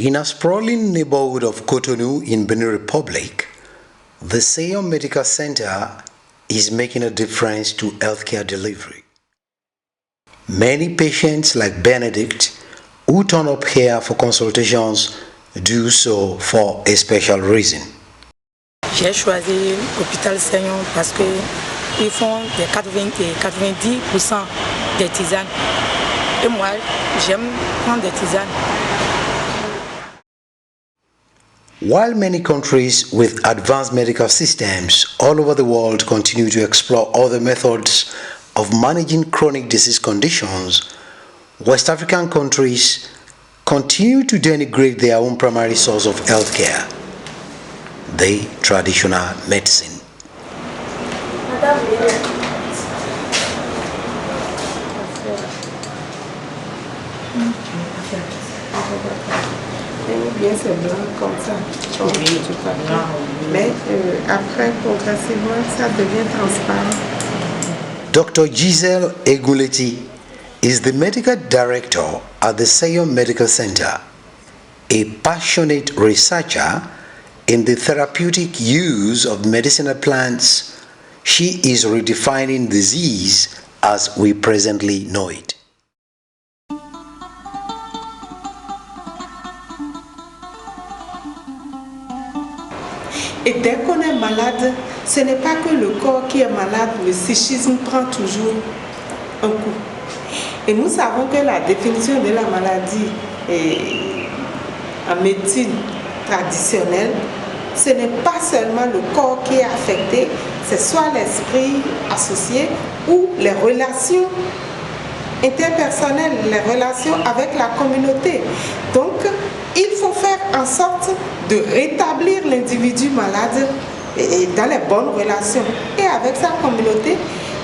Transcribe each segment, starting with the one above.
In a sprawling neighborhood of Cotonou in Benin Republic, the Seyon Medical Center is making a difference to healthcare delivery. Many patients like Benedict who turn up here for consultations do so for a special reason. J'ai choisi l'hôpital Seyon parce qu'ils font des 90% des tisanes. Et moi, j'aime prendre des tisanes. While many countries with advanced medical systems all over the world continue to explore other methods of managing chronic disease conditions, West African countries continue to denigrate their own primary source of healthcare, the traditional medicine. Bien c'est blanc comme ça. Mais après progressivement ça devient transparent. Dr. Giselle Eguleti is the medical director at the Seyon Medical Center, a passionate researcher in the therapeutic use of medicinal plants. She is redefining disease as we presently know it. Et dès qu'on est malade, ce n'est pas que le corps qui est malade, le psychisme prend toujours un coup. Et nous savons que la définition de la maladie en médecine traditionnelle, ce n'est pas seulement le corps qui est affecté, c'est soit l'esprit associé ou les relations interpersonnelles, les relations avec la communauté. Donc, il faut faire en sorte de rétablir l'individu malade dans les bonnes relations et avec sa communauté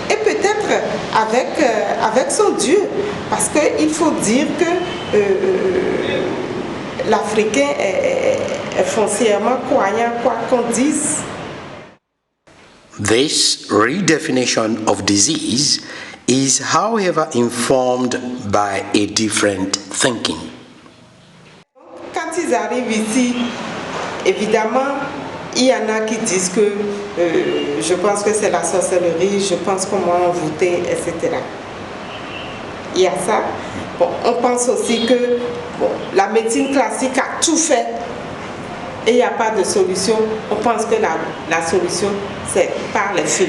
et peut-être avec son Dieu. Parce qu'il faut dire que l'Africain est foncièrement croyant, quoi qu'on dise. This redefinition of disease is, however, informed by a different thinking. Quand ils arrivent ici, évidemment, il y en a qui disent que je pense que c'est la sorcellerie, je pense qu'on m'a envoûté, etc. Il y a ça. Bon, on pense aussi que la médecine classique a tout fait et il n'y a pas de solution. On pense que la solution, c'est par les feux.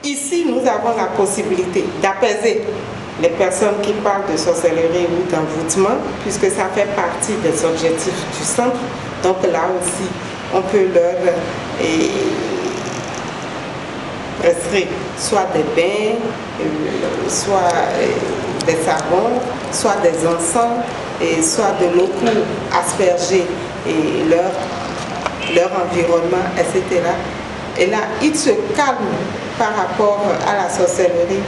Ici, nous avons la possibilité d'apaiser les personnes qui parlent de sorcellerie ou d'envoûtement, puisque ça fait partie des objectifs du centre. Donc là aussi, on peut leur prescrire soit des bains, soit des savons, soit des encens, et soit de l'eau pour asperger leur environnement, etc. Et là, ils se calment par rapport à la sorcellerie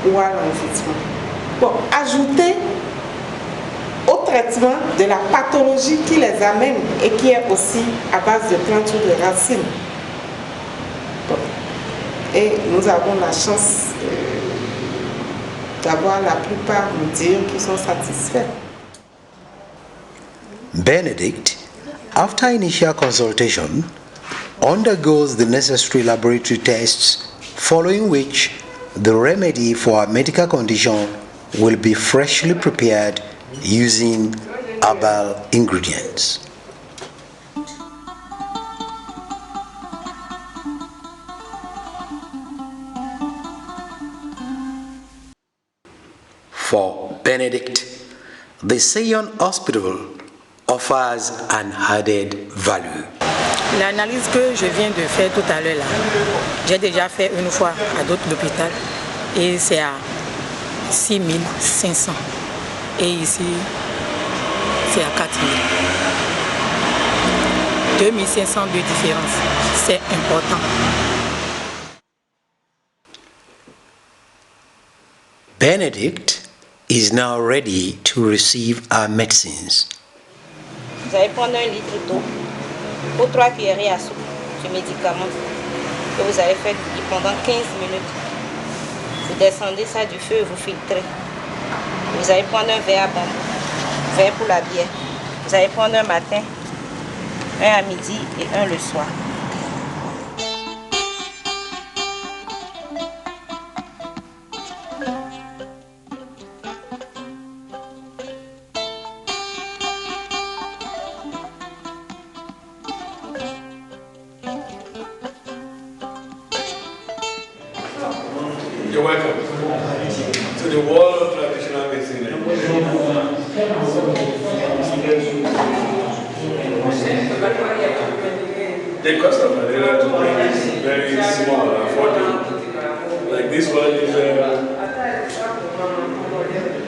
ou à l'envoûtement. Bon, ajouter au traitement de la pathologie qui les amène et qui est aussi à base de plantes ou de racines. Bon. Et nous avons la chance d'avoir la plupart nous dire qu'ils sont satisfaits. Benedict, after initial consultation, undergoes the necessary laboratory tests, following which the remedy for a medical condition will be freshly prepared using herbal ingredients. For Benedict, the Seyon Hospital offers an added value. L'analyse que je viens de faire tout à l'heure là, j'ai déjà fait une fois à d'autres hôpitaux et c'est à 6500 et ici c'est à 4000. 2500 de différence, c'est important. Benedict is now ready to receive our medicines. Vous allez prendre 1 litre d'eau ou 3 cuillerées à soupe de médicaments que vous allez faire pendant 15 minutes. Vous descendez ça du feu et vous filtrez. Vous allez prendre un verre à bambou, verre pour la bière. Vous allez prendre un matin, un à midi et un le soir. You're welcome to the world of traditional medicine. The cost of malaria to bring is very small, affordable. Like this one is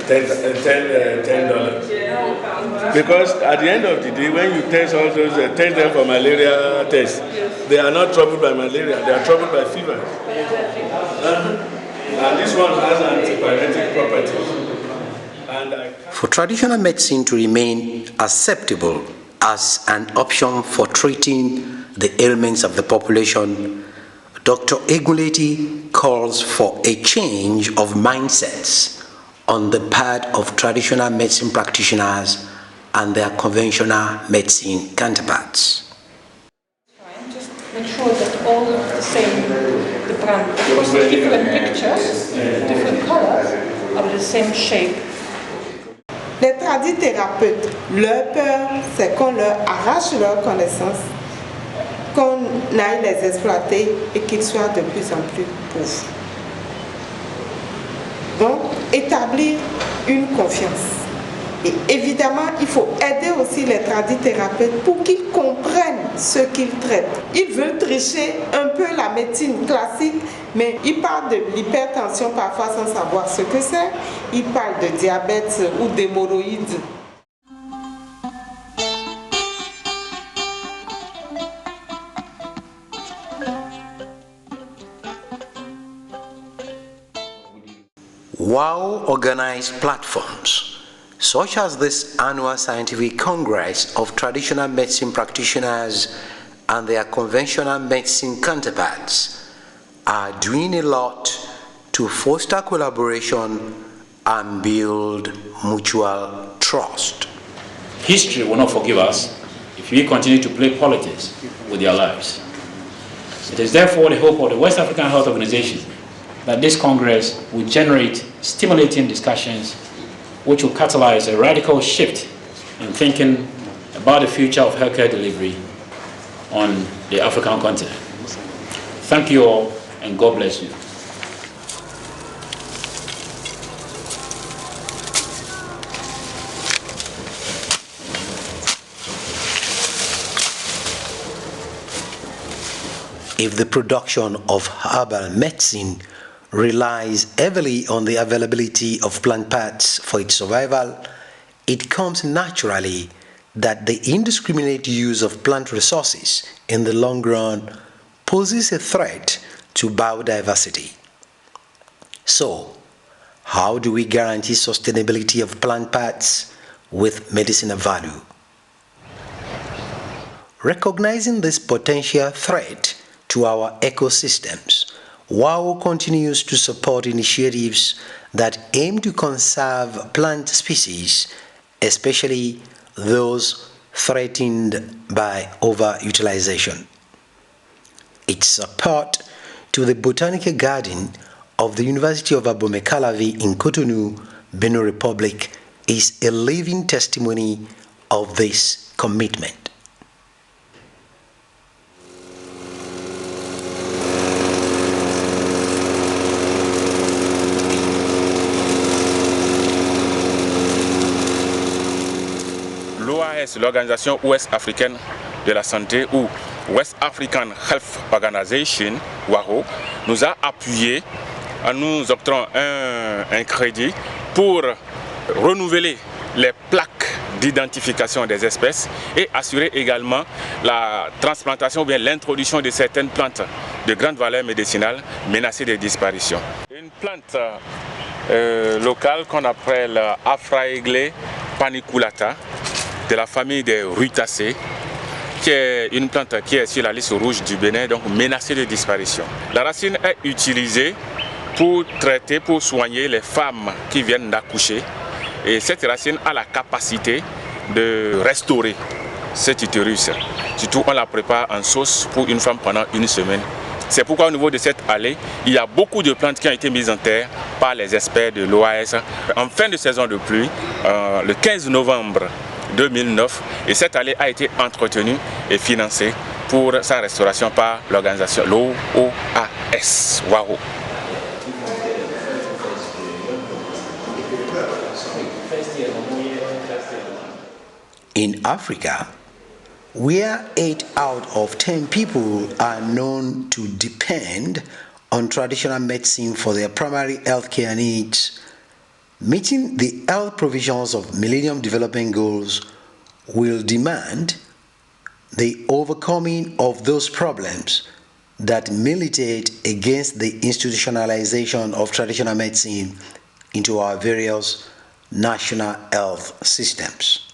$10. Because at the end of the day, when you test all those, test them for malaria tests, they are not troubled by malaria, they are troubled by fever. And this one has antipyretic properties. For traditional medicine to remain acceptable as an option for treating the ailments of the population, Dr. Egunleti calls for a change of mindsets on the part of traditional medicine practitioners and their conventional medicine counterparts. Just make sure that all look the same, the brand. Of course, with different pictures, different colors, of the same shape. Les tradithérapeutes, leur peur, c'est qu'on leur arrache leurs connaissances, qu'on aille les exploiter et qu'ils soient de plus en plus pauvres. Donc, établir une confiance. Et évidemment, il faut aider aussi les tradithérapeutes pour qu'ils comprennent ce qu'ils traitent. Ils veulent tricher un peu la médecine classique, mais ils parlent de l'hypertension parfois sans savoir ce que c'est. Ils parlent de diabète ou d'hémorroïdes. WOW organized platforms such as this annual scientific congress of traditional medicine practitioners and their conventional medicine counterparts are doing a lot to foster collaboration and build mutual trust. History will not forgive us if we continue to play politics with their lives. It is therefore the hope of the West African Health Organization that this Congress will generate stimulating discussions which will catalyze a radical shift in thinking about the future of healthcare delivery on the African continent. Thank you all, and God bless you. If the production of herbal medicine relies heavily on the availability of plant parts for its survival, it comes naturally that the indiscriminate use of plant resources in the long run poses a threat to biodiversity. So, how do we guarantee sustainability of plant parts with medicinal value? Recognizing this potential threat to our ecosystems, WOW continues to support initiatives that aim to conserve plant species, especially those threatened by overutilization. Its support to the Botanical Garden of the University of Abomey-Calavi in Cotonou, Benin Republic, is a living testimony of this commitment. L'OAS, l'Organisation Ouest-Africaine de la Santé, ou West African Health Organization, WAHO, nous a appuyé en nous octroyant un crédit pour renouveler les plaques d'identification des espèces et assurer également la transplantation ou bien l'introduction de certaines plantes de grande valeur médicinale menacées de disparition. Une plante locale qu'on appelle Aphraegle paniculata, de la famille des Rutacées, qui est une plante qui est sur la liste rouge du Bénin, donc menacée de disparition. La racine est utilisée pour traiter, pour soigner les femmes qui viennent d'accoucher. Et cette racine a la capacité de restaurer cet utérus. Surtout, on la prépare en sauce pour une femme pendant une semaine. C'est pourquoi au niveau de cette allée, il y a beaucoup de plantes qui ont été mises en terre par les experts de l'OAS en fin de saison de pluie, le 15 novembre 2009. Et cette allée a été entretenue et financée pour sa restauration par l'organisation l'OAS. Waouh! In Africa, where 8 out of 10 people are known to depend on traditional medicine for their primary healthcare needs, meeting the health provisions of Millennium Development Goals will demand the overcoming of those problems that militate against the institutionalization of traditional medicine into our various national health systems.